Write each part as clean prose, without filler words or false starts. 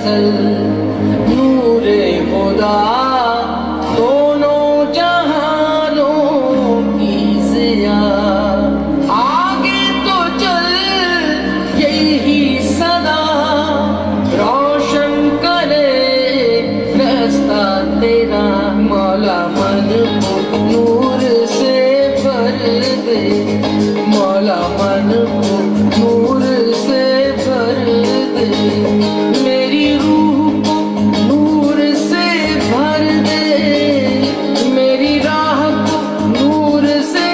अज़ल नूरे खुदा दोनों जहानों की ज़िया। आगे तो चल यही सदा रोशन करे रास्ता तेरा। मौला मन को नूर से भर दे, मौला मन को नूर से भर दे। मेरी रूह को नूर से भर दे, मेरी राह को नूर से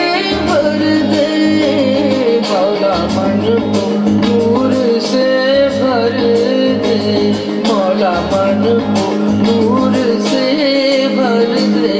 भर दे। मौला मन को नूर से भर दे, मौला मन को नूर से भर दे।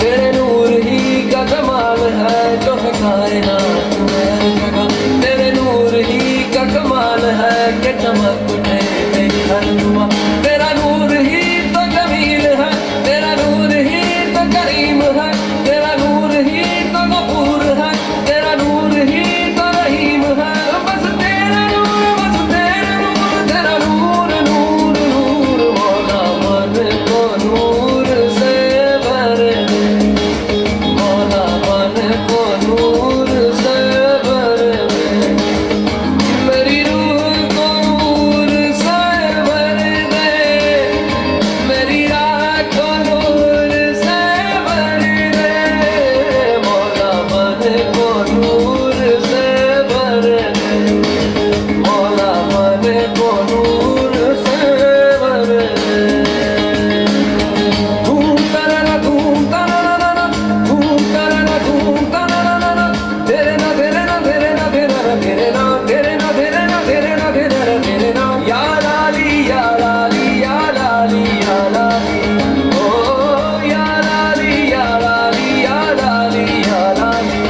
तेरे नूर ही का कमाल है जो है कायनात में हर जगह। तेरे नूर ही का कमाल है कि चमक उठे मेरी हर दुआ। तेरा नूर ही तो जमील है, तेरा नूर ही तो करीम है, तेरा नूर ही तो गफूर है, तेरा नूर ही तो रहीम है। बस तेरा नूर, बस तेरा नूर, तेरा नूर नूर नूर। मौला मन को नूर से भर दे, मौला मन को नूर से भर दे। मेरी रूह को नूर से भर दे, मेरी राह को नूर से भर दे। मौला मन को नूर से भर दे, मौला मन को नूर से भर दे। धूम तररा धूम तररा धूम तररा धूम तररा। तेरे ना तेरे ना तेरे ना तेरे ना तेरे ना तेरे ना तेरे ना तेरे ना तेरे ना तेरे ना। या लाली या लाली या लाली या लाली। ओ या लाली या लाली या लाली या लाली।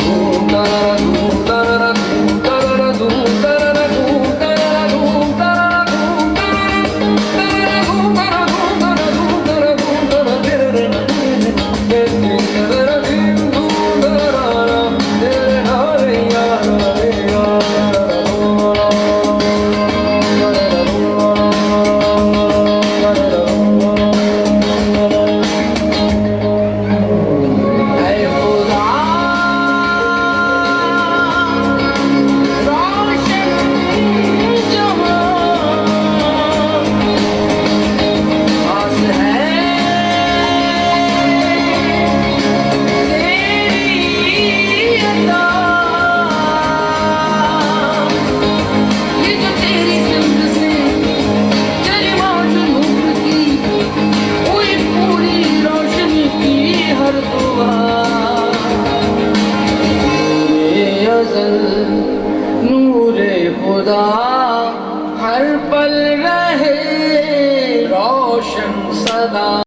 धूम तररा धूम तररा धूम तररा धूम तररा धूम तररा धूम तररा धूम तररा तेरे धूम तररा धूम तररा धूम तररा धूम तररा तेरे रे ना तेरे तेरे दिन धूम तररा तेरे नारे या रे या ऐ खुदा रोशन जहां पास है तेरी अता। ये जो तेरी सिमत से चली मौज नूर की, हुई पूरी रोशनी की हर दुआ। ये अज़ल नूरे खुदा हर पल रहे रोशन सदा।